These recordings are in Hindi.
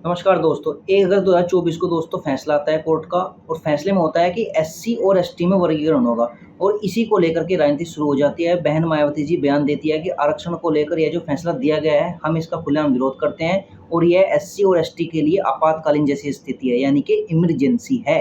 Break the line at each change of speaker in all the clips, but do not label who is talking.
नमस्कार दोस्तों। 1 अगस्त 2024 को दोस्तों फैसला आता है कोर्ट का और फैसले में होता है कि एससी और एसटी में वर्गीकरण होगा और इसी को लेकर के राजनीति शुरू हो जाती है। बहन मायावती जी बयान देती है कि आरक्षण को लेकर यह जो फैसला दिया गया है हम इसका खुलेआम विरोध करते हैं और यह एससी और एसटी के लिए आपातकालीन जैसी स्थिति है, यानी कि इमरजेंसी है।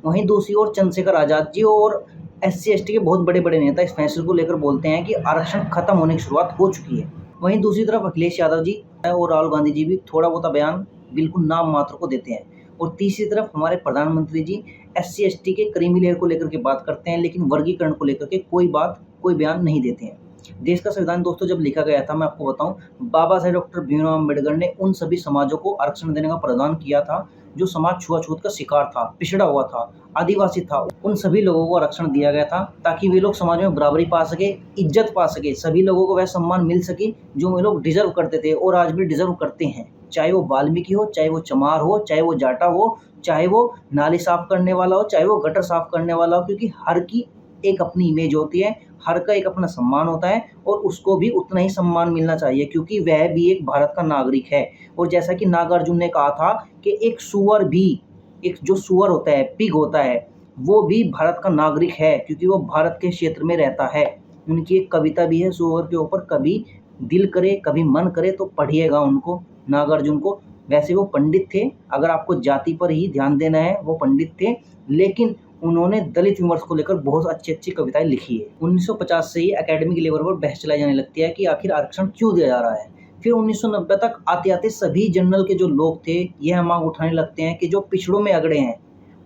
वहीं दूसरी ओर चंद्रशेखर आज़ाद जी और एससी एसटी के बहुत बड़े नेता इस फैसले को लेकर बोलते हैं कि आरक्षण खत्म होने की शुरुआत हो चुकी है। वहीं दूसरी तरफ अखिलेश यादव जी और राहुल गांधी जी भी थोड़ा बहुत बयान बिल्कुल नाम मात्र को देते हैं और तीसरी तरफ हमारे प्रधानमंत्री जी एससी एसटी के क्रीमी लेयर को लेकर के बात करते हैं, लेकिन वर्गीकरण को लेकर के कोई बयान नहीं देते हैं। देश का संविधान दोस्तों जब लिखा गया था, मैं आपको बताऊं, बाबा साहेब डॉक्टर भीमराव अम्बेडकर ने उन सभी समाजों को आरक्षण देने का प्रावधान किया था जो समाज छुआछूत का शिकार था, पिछड़ा हुआ था, आदिवासी था। उन सभी लोगों को आरक्षण दिया गया था ताकि वे लोग समाज में बराबरी पा सके, इज्जत पा सके, सभी लोगों को वह सम्मान मिल सके जो वे लोग डिजर्व करते थे और आज भी डिजर्व करते हैं। चाहे वो वाल्मीकि हो, चाहे वो चमार हो, चाहे वो जाटा हो, चाहे वो नाली साफ करने वाला हो, चाहे वो गटर साफ करने वाला हो, क्योंकि हर की एक अपनी इमेज होती है, हर का एक अपना सम्मान होता है और उसको भी उतना ही सम्मान मिलना चाहिए क्योंकि वह भी एक भारत का नागरिक है। और जैसा कि नागार्जुन ने कहा था कि एक सुअर भी, एक जो सुअर होता है, पिग होता है, वो भी भारत का नागरिक है क्योंकि वो भारत के क्षेत्र में रहता है। उनकी एक कविता भी है सुअर के ऊपर, कभी दिल करे कभी मन करे तो पढ़िएगा उनको, नागार्जुन को। वैसे वो पंडित थे, अगर आपको जाति पर ही ध्यान देना है, वो पंडित थे, लेकिन उन्होंने दलित विमर्श को लेकर बहुत अच्छी कविताएं लिखी है। 1950 से ही एकेडमिक लेवल पर बहस चलाई जाने लगती है कि आखिर आरक्षण क्यों दिया जा रहा है। फिर 1990 तक आते आते सभी जनरल के जो लोग थे यह मांग उठाने लगते हैं कि जो पिछड़ों में अगड़े हैं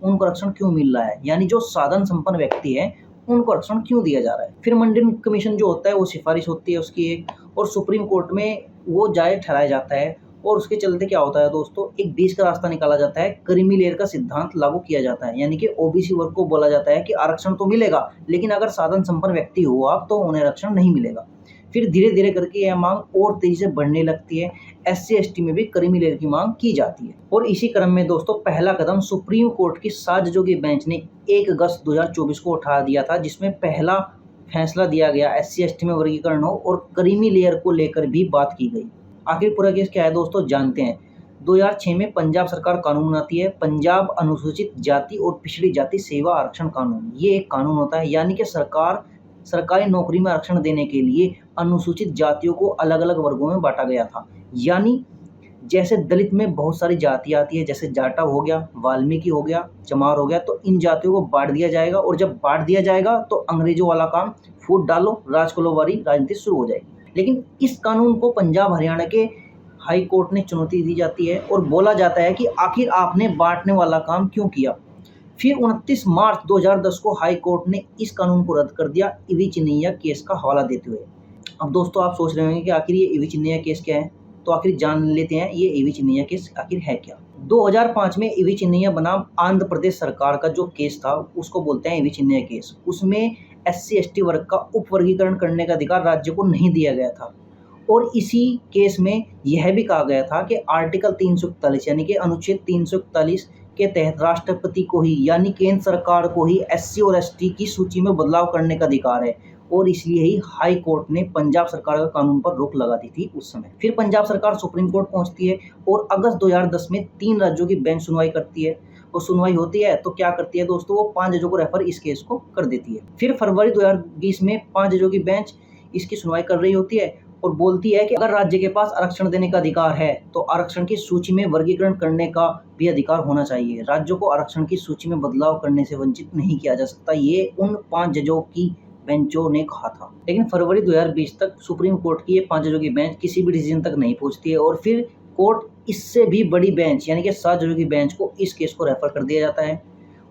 उनको आरक्षण क्यों मिल रहा है, यानी जो साधन संपन्न व्यक्ति है उनको आरक्षण क्यों दिया जा रहा है। फिर मंडल कमीशन जो होता है वो सिफारिश होती है उसकी एक, और सुप्रीम कोर्ट में वो जायज ठहराया जाता है और उसके चलते क्या होता है दोस्तों, एक बीच का रास्ता निकाला जाता है, क्रीमी लेयर का सिद्धांत लागू किया जाता है, यानी कि ओबीसी वर्ग को बोला जाता है कि आरक्षण तो मिलेगा लेकिन अगर साधन संपन्न व्यक्ति हो आप तो उन्हें आरक्षण नहीं मिलेगा। फिर धीरे धीरे करके यह मांग और तेजी से बढ़ने लगती है, एससी एसटी में भी क्रीमी लेयर की मांग की जाती है। और इसी क्रम में दोस्तों पहला कदम सुप्रीम कोर्ट की 7 जजों की बेंच ने 1 अगस्त 2024 को उठा दिया था, जिसमें पहला फैसला दिया गया एससी एसटी में वर्गीकरण हो और क्रीमी लेयर को लेकर भी बात की गई। आखिर पूरा केस क्या है दोस्तों, जानते हैं। 2006 में पंजाब सरकार कानून बनाती है, पंजाब अनुसूचित जाति और पिछड़ी जाति सेवा आरक्षण कानून। ये एक कानून होता है, यानी कि सरकार सरकारी नौकरी में आरक्षण देने के लिए अनुसूचित जातियों को अलग अलग वर्गों में बांटा गया था। यानी जैसे दलित में बहुत सारी जातियाँ आती है, जैसे जाटा हो गया, वाल्मीकि हो गया, चमार हो गया, तो इन जातियों को बांट दिया जाएगा और जब बांट दिया जाएगा तो अंग्रेजों वाला काम फूट डालो, राजकुलों वाली राजनीति शुरू हो जाएगी। लेकिन इस कानून को पंजाब हरियाणा के हाई कोर्ट ने चुनौती दी जाती है और बोला जाता है कि आखिर आपने बांटने वाला काम क्यों किया। फिर 29 मार्च 2010 को हाई कोर्ट ने इस कानून को रद्द कर दिया इवी चिन्नैया केस का हवाला देते हुए। अब दोस्तों आप सोच रहे होंगे कि आखिर ये इवी चिन्नैया केस क्या है, तो आखिर जान लेते हैं ये इवी चिन्नैया केस आखिर है क्या। 2005 में इवी चिन्नैया बनाम आंध्र प्रदेश सरकार का जो केस था उसको बोलते हैं इवी चिन्नैया केस। उसमें एससी एसटी वर्ग का उपवर्गीकरण करने का अधिकार राज्य को नहीं दिया गया था और इसी केस में यह भी कहा गया था कि आर्टिकल 341 यानी कि अनुच्छेद 341 के तहत राष्ट्रपति को ही, यानी केंद्र सरकार को ही एससी और एसटी की सूची में बदलाव करने का अधिकार है और इसलिए ही हाई कोर्ट ने पंजाब सरकार का कानून पर रोक लगा दी थी उस समय। फिर पंजाब सरकार सुप्रीम कोर्ट पहुंचती है और अगस्त 2010 में 3 राज्यों की बेंच सुनवाई करती है और सुनवाई होती है तो क्या करती है दोस्तों, वो 5 जजों को रेफर इस केस को कर देती है। फिर फरवरी 2020 में 5 जजों की बेंच इसकी सुनवाई कर रही होती है और बोलती है कि अगर राज्य के पास आरक्षण देने का अधिकार है तो आरक्षण की सूची में वर्गीकरण करने का भी अधिकार होना चाहिए। राज्यों को आरक्षण की सूची में बदलाव करने से वंचित नहीं किया जा सकता, ये उन 5 जजों की बेंचों ने कहा था। लेकिन फरवरी 2020 तक सुप्रीम कोर्ट की ये 5 जजों की बेंच किसी भी डिसीजन तक नहीं पहुंचती है और फिर कोर्ट इससे भी बड़ी बेंच यानी कि 7 जजों की बेंच को इस केस को रेफर कर दिया जाता है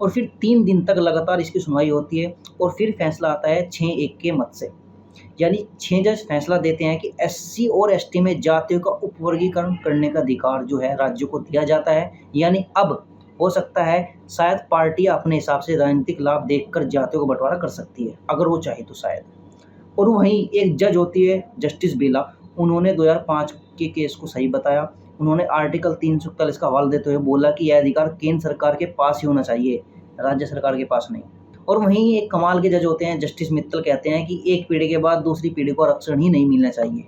और फिर 3 दिन तक लगातार इसकी सुनवाई होती है और फिर फैसला आता है 6-1 के मत से। यानी 6 जज फैसला देते हैं कि एससी और एसटी में जातियों का उपवर्गीकरण करने का अधिकार जो है राज्य को दिया जाता है। यानी अब हो सकता है शायद पार्टी अपने हिसाब से राजनीतिक लाभ देखकर जातियों को बंटवारा कर सकती है अगर वो चाहे तो शायद। और वहीं एक जज होती है जस्टिस बेला, उन्होंने 2005 के केस को सही बताया। उन्होंने आर्टिकल 341 का हवाला देते हुए बोला कि यह अधिकार केंद्र सरकार के पास ही होना चाहिए, राज्य सरकार के पास नहीं। और वहीं एक कमाल के जज होते हैं जस्टिस मित्तल, कहते हैं कि एक पीढ़ी के बाद दूसरी पीढ़ी को आरक्षण ही नहीं मिलना चाहिए।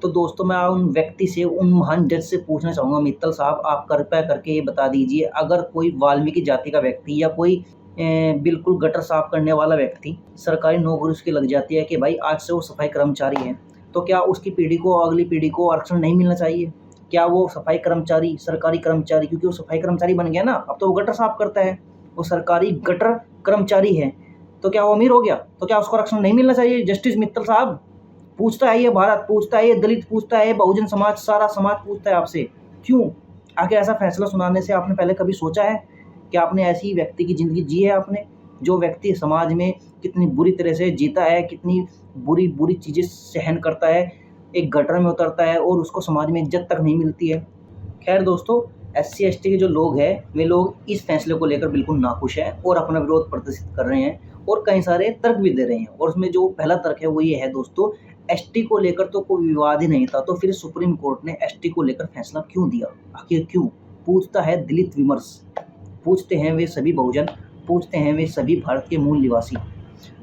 तो दोस्तों मैं उन व्यक्ति से, उन महान जज से पूछना चाहूँगा, मित्तल साहब आप कृपया करके ये बता दीजिए, अगर कोई वाल्मीकि जाति का व्यक्ति या कोई बिल्कुल गटर साफ करने वाला व्यक्ति सरकारी नौकरी उसकी लग जाती है कि भाई आज से वो सफाई कर्मचारी है, तो क्या उसकी पीढ़ी को, अगली पीढ़ी को आरक्षण नहीं मिलना चाहिए? क्या वो सफाई कर्मचारी, सरकारी कर्मचारी, क्योंकि वो सफाई कर्मचारी बन गया ना, अब तो वो गटर साफ करता है, वो सरकारी गटर कर्मचारी है, तो क्या वो अमीर हो गया? तो क्या उसको आरक्षण नहीं मिलना चाहिए? जस्टिस मित्तल साहब, पूछता है ये भारत, पूछता है ये दलित, पूछता है ये बहुजन समाज, सारा समाज पूछता है आपसे, क्यों? आखिर ऐसा फैसला सुनाने से आपने पहले कभी सोचा है कि आपने ऐसी व्यक्ति की ज़िंदगी जी है आपने, जो व्यक्ति समाज में कितनी बुरी तरह से जीता है, कितनी बुरी बुरी चीज़ें सहन करता है, एक गटर में उतरता है और उसको समाज में इज्जत तक नहीं मिलती है। खैर दोस्तों, एससी एसटी के जो लोग हैं, वे लोग इस फैसले को लेकर बिल्कुल नाखुश हैं और अपना विरोध प्रदर्शित कर रहे हैं और कई सारे तर्क भी दे रहे हैं। और उसमें जो पहला तर्क है वो ये है दोस्तों, एसटी को लेकर तो कोई विवाद ही नहीं था, तो फिर सुप्रीम कोर्ट ने एसटी को लेकर फैसला क्यों दिया? आखिर क्यों? पूछता है दलित विमर्श, पूछते हैं वे सभी बहुजन, पूछते हैं वे सभी भारत के मूल निवासी।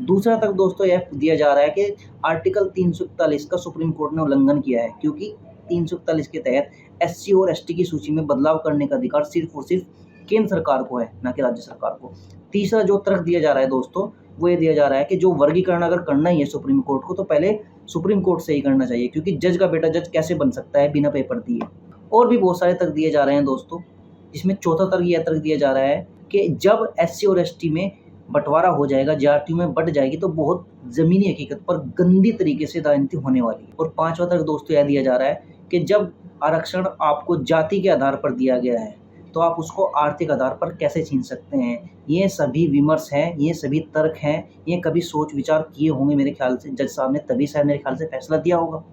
दूसरा तर्क दोस्तों यह दिया जा रहा है कि आर्टिकल 341 का सुप्रीम कोर्ट ने उल्लंघन किया है, क्योंकि 341 के तहत एससी और एसटी की सूची में बदलाव करने का अधिकार सिर्फ और सिर्फ केंद्र सरकार को है, ना कि राज्य सरकार को। तीसरा जो तर्क दिया जा रहा है दोस्तों, वो ये दिया जा रहा है कि जो वर्गीकरण अगर करना ही है सुप्रीम कोर्ट को, तो पहले सुप्रीम कोर्ट से ही करना चाहिए, क्योंकि जज का बेटा जज कैसे बन सकता है बिना पेपर दिए। और भी बहुत सारे तर्क दिए जा रहे हैं दोस्तों, जिसमें चौथा तर्क यह तर्क दिया जा रहा है कि जब एससी और एसटी में बंटवारा हो जाएगा, जातियों में बंट जाएगी, तो बहुत ज़मीनी हकीकत पर गंदी तरीके से राजनीति होने वाली है। और पांचवा तर्क दोस्तों यह दिया जा रहा है कि जब आरक्षण आपको जाति के आधार पर दिया गया है, तो आप उसको आर्थिक आधार पर कैसे छीन सकते हैं? ये सभी विमर्श हैं, ये सभी तर्क हैं, ये कभी सोच विचार किए होंगे मेरे ख्याल से जज साहब ने, तभी शायद मेरे ख्याल से फैसला दिया होगा।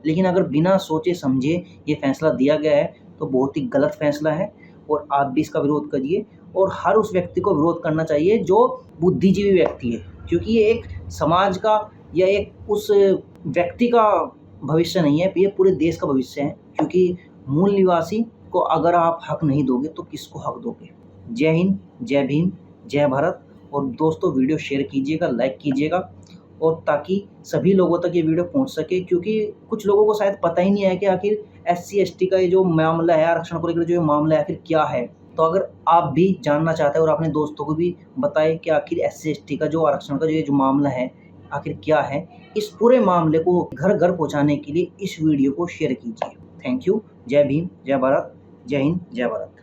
लेकिन अगर बिना सोचे समझे ये फैसला दिया गया है, तो बहुत ही गलत फैसला है और आप भी इसका विरोध करिए। और हर उस व्यक्ति को विरोध करना चाहिए जो बुद्धिजीवी व्यक्ति है, क्योंकि ये एक समाज का या एक उस व्यक्ति का भविष्य नहीं है, ये पूरे देश का भविष्य है। क्योंकि मूल निवासी को अगर आप हक नहीं दोगे तो किसको हक दोगे? जय हिंद, जय भीम, जय भारत। और दोस्तों वीडियो शेयर कीजिएगा, लाइक कीजिएगा, और ताकि सभी लोगों तक ये वीडियो पहुंच सके, क्योंकि कुछ लोगों को शायद पता ही नहीं है कि आखिर एससी एसटी का ये जो मामला है, आरक्षण को लेकर जो मामला है आखिर क्या है। तो अगर आप भी जानना चाहते हैं और अपने दोस्तों को भी बताएं कि आखिर एससी एसटी का जो आरक्षण का जो मामला है आखिर क्या है, इस पूरे मामले को घर घर पहुंचाने के लिए इस वीडियो को शेयर कीजिए। Thank you. जय भीम, जय भारत, जय हिंद, जय भारत।